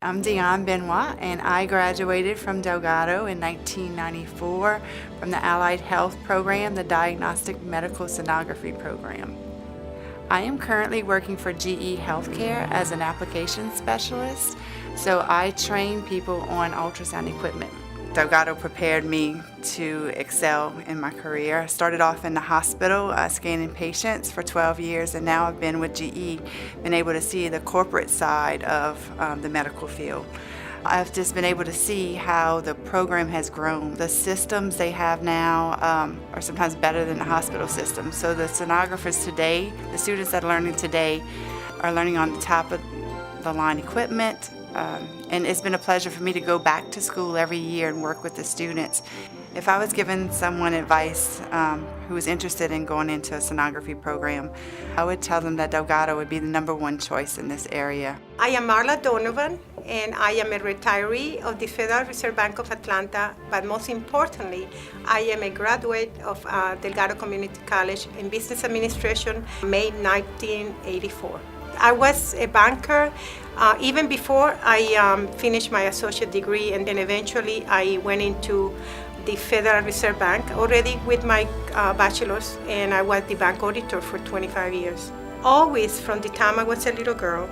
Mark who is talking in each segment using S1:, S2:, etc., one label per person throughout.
S1: I'm Dion Benoit, and I graduated from Delgado in 1994 from the Allied Health Program, the Diagnostic Medical Sonography Program. I am currently working for GE Healthcare as an application specialist, so I train people on ultrasound equipment. Delgado prepared me to excel in my career. I started off in the hospital scanning patients for 12 years, and now I've been with GE, been able to see the corporate side of the medical field. I've just been able to see how the program has grown. The systems they have now are sometimes better than the hospital systems. So the sonographers today, the students that are learning today, are learning on the top of the line equipment. And it's been a pleasure for me to go back to school every year and work with the students. If I was giving someone advice who was interested in going into a sonography program, I would tell them that Delgado would be the #1 choice in this area.
S2: I am Marla Donovan, and I am a retiree of the Federal Reserve Bank of Atlanta, but most importantly, I am a graduate of Delgado Community College in Business Administration, May 1984. I was a banker even before I finished my associate degree, and then eventually I went into the Federal Reserve Bank already with my bachelor's, and I was the bank auditor for 25 years. Always from the time I was a little girl,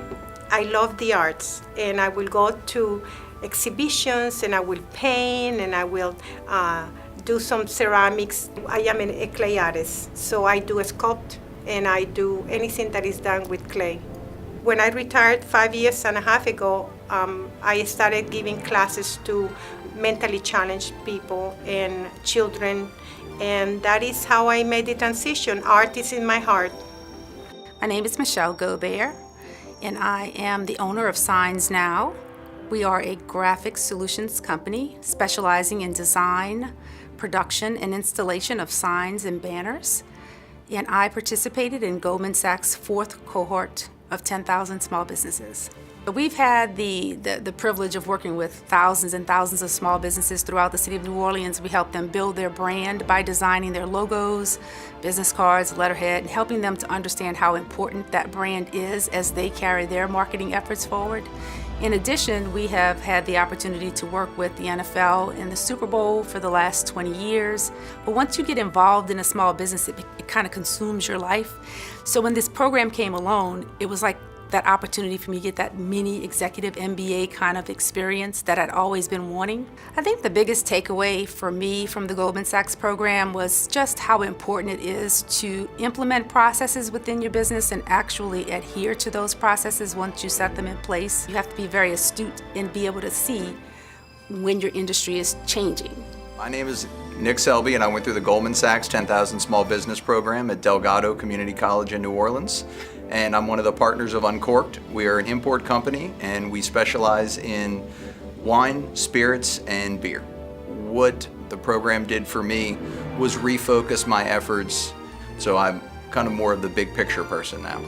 S2: I loved the arts, and I will go to exhibitions, and I will paint, and I will do some ceramics. I am a clay artist, so I do sculpt, and I do anything that is done with clay. When I retired 5.5 years ago, I started giving classes to mentally challenged people and children, and that is how I made the transition. Art is in my heart.
S3: My name is Michelle Gobert, and I am the owner of Signs Now. We are a graphic solutions company specializing in design, production, and installation of signs and banners. And I participated in Goldman Sachs' 4th cohort of 10,000 small businesses. We've had the privilege of working with thousands and thousands of small businesses throughout the city of New Orleans. We help them build their brand by designing their logos, business cards, letterhead, and helping them to understand how important that brand is as they carry their marketing efforts forward. In addition, we have had the opportunity to work with the NFL and the Super Bowl for the last 20 years. But once you get involved in a small business, it kind of consumes your life. So when this program came along, it was like that opportunity for me to get that mini executive MBA kind of experience that I'd always been wanting. I think the biggest takeaway for me from the Goldman Sachs program was just how important it is to implement processes within your business and actually adhere to those processes once you set them in place. You have to be very astute and be able to see when your industry is changing.
S4: My name is Nick Selby, and I went through the Goldman Sachs 10,000 Small Business Program at Delgado Community College in New Orleans. And I'm one of the partners of Uncorked. We are an import company, and we specialize in wine, spirits, and beer. What the program did for me was refocus my efforts, so I'm kind of more of the big picture person now.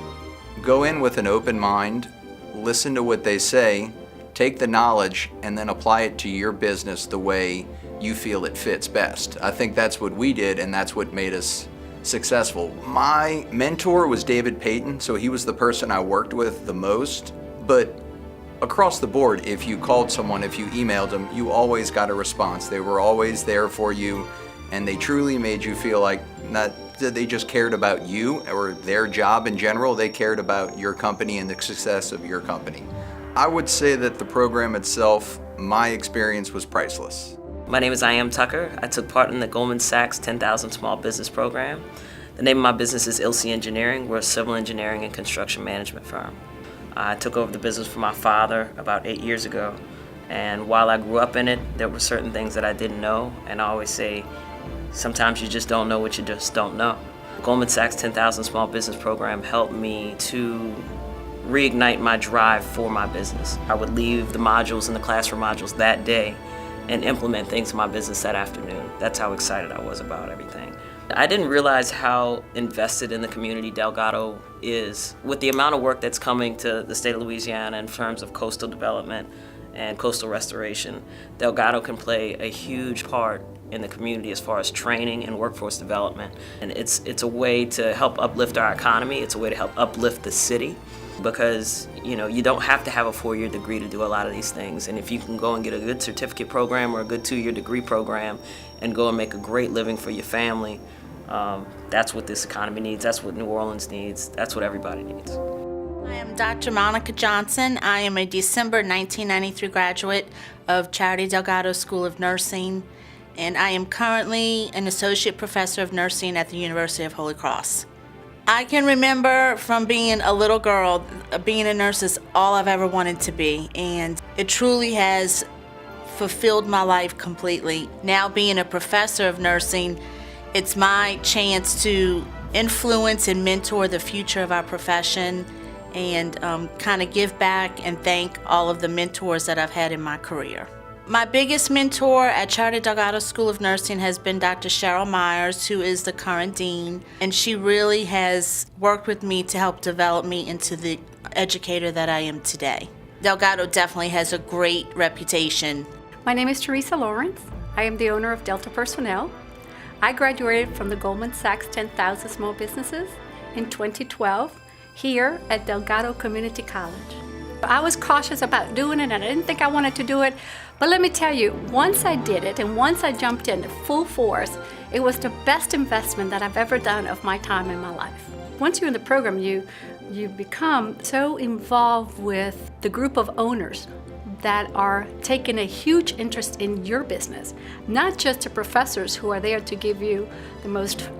S4: Go in with an open mind, listen to what they say, take the knowledge, and then apply it to your business the way you feel it fits best. I think that's what we did, and that's what made us successful. My mentor was David Payton, so he was the person I worked with the most. But across the board, if you called someone, if you emailed them, you always got a response. They were always there for you, and they truly made you feel like not that they just cared about you or their job in general, they cared about your company and the success of your company. I would say that the program itself, my experience was priceless.
S5: My name is Iam Tucker. I took part in the Goldman Sachs 10,000 Small Business Program. The name of my business is Ilse Engineering. We're a civil engineering and construction management firm. I took over the business from my father about 8 years ago. And while I grew up in it, there were certain things that I didn't know. And I always say, sometimes you just don't know what you just don't know. The Goldman Sachs 10,000 Small Business Program helped me to reignite my drive for my business. I would leave the modules and the classroom modules that day and implement things in my business that afternoon. That's how excited I was about everything. I didn't realize how invested in the community Delgado is. With the amount of work that's coming to the state of Louisiana in terms of coastal development and coastal restoration, Delgado can play a huge part in the community as far as training and workforce development. And it's a way to help uplift our economy. It's a way to help uplift the city, because you don't have to have a 4-year degree to do a lot of these things. And if you can go and get a good certificate program or a good 2-year degree program and go and make a great living for your family, that's what this economy needs. That's what New Orleans needs. That's what everybody needs.
S6: I am Dr. Monica Johnson. I am a December 1993 graduate of Charity Delgado School of Nursing, and I am currently an associate professor of nursing at the University of Holy Cross. I can remember from being a little girl, being a nurse is all I've ever wanted to be, and it truly has fulfilled my life completely. Now being a professor of nursing, it's my chance to influence and mentor the future of our profession and kind of give back and thank all of the mentors that I've had in my career. My biggest mentor at Charity Delgado School of Nursing has been Dr. Cheryl Myers, who is the current dean, and she really has worked with me to help develop me into the educator that I am today. Delgado definitely has a great reputation.
S7: My name is Theresa Lawrence. I am the owner of Delta Personnel. I graduated from the Goldman Sachs 10,000 Small Businesses in 2012 here at Delgado Community College. I was cautious about doing it and I didn't think I wanted to do it, but let me tell you, once I did it and once I jumped in full force, it was the best investment that I've ever done of my time in my life. Once you're in the program, you become so involved with the group of owners that are taking a huge interest in your business, not just the professors who are there to give you the most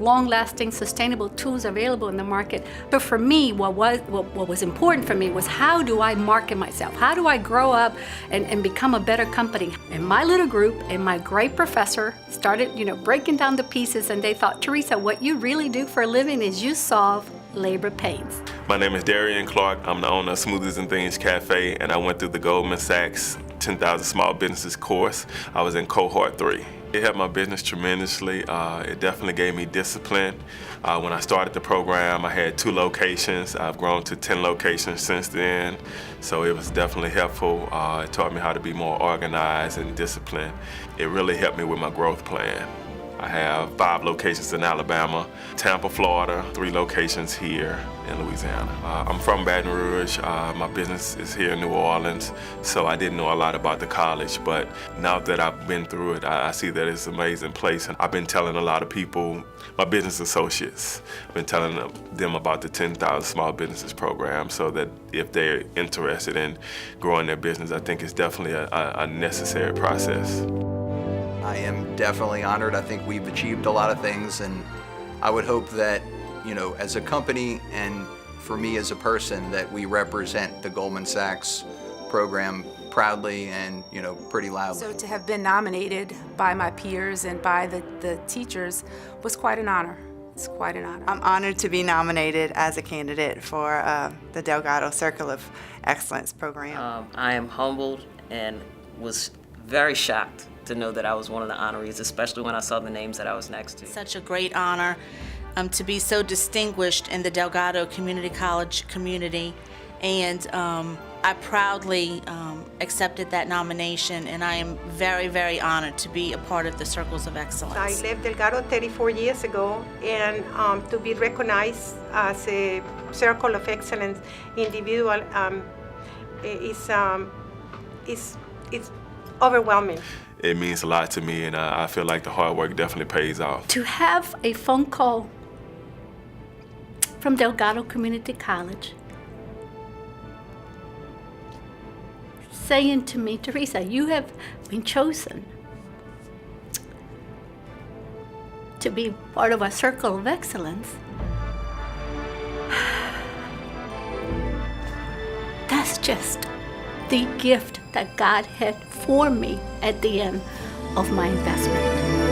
S7: long-lasting, sustainable tools available in the market. But for me, what was important for me was, how do I market myself? How do I grow up and become a better company? And my little group and my great professor started, breaking down the pieces, and they thought, Theresa, what you really do for a living is you solve labor pains.
S8: My name is Darren Clark. I'm the owner of Smoothies and Things Cafe, and I went through the Goldman Sachs 10,000 Small Businesses course. I was in cohort 3. It helped my business tremendously. It definitely gave me discipline. When I started the program, I had 2 locations. I've grown to 10 locations since then, so it was definitely helpful. It taught me how to be more organized and disciplined. It really helped me with my growth plan. I have 5 locations in Alabama, Tampa, Florida, 3 locations here in Louisiana. I'm from Baton Rouge. My business is here in New Orleans, so I didn't know a lot about the college, but now that I've been through it, I see that it's an amazing place. And I've been telling a lot of people, my business associates, I've been telling them about the 10,000 Small Businesses program, so that if they're interested in growing their business, I think it's definitely a necessary process.
S4: I am definitely honored. I think we've achieved a lot of things, and I would hope that, as a company and for me as a person, that we represent the Goldman Sachs program proudly and, pretty loudly.
S3: So to have been nominated by my peers and by the teachers was quite an honor. It's quite an honor.
S1: I'm honored to be nominated as a candidate for the Delgado Circle of Excellence program.
S5: I am humbled and was very shocked to know that I was one of the honorees, especially when I saw the names that I was next to.
S6: Such a great honor to be so distinguished in the Delgado Community College community, and I proudly accepted that nomination, and I am very, very honored to be a part of the Circles of Excellence.
S2: I left Delgado 34 years ago, and to be recognized as a Circle of Excellence individual is overwhelming.
S8: It means a lot to me, and I feel like the hard work definitely pays off.
S7: To have a phone call from Delgado Community College saying to me, Theresa, you have been chosen to be part of a Circle of Excellence. That's just the gift that God had for me at the end of my investment.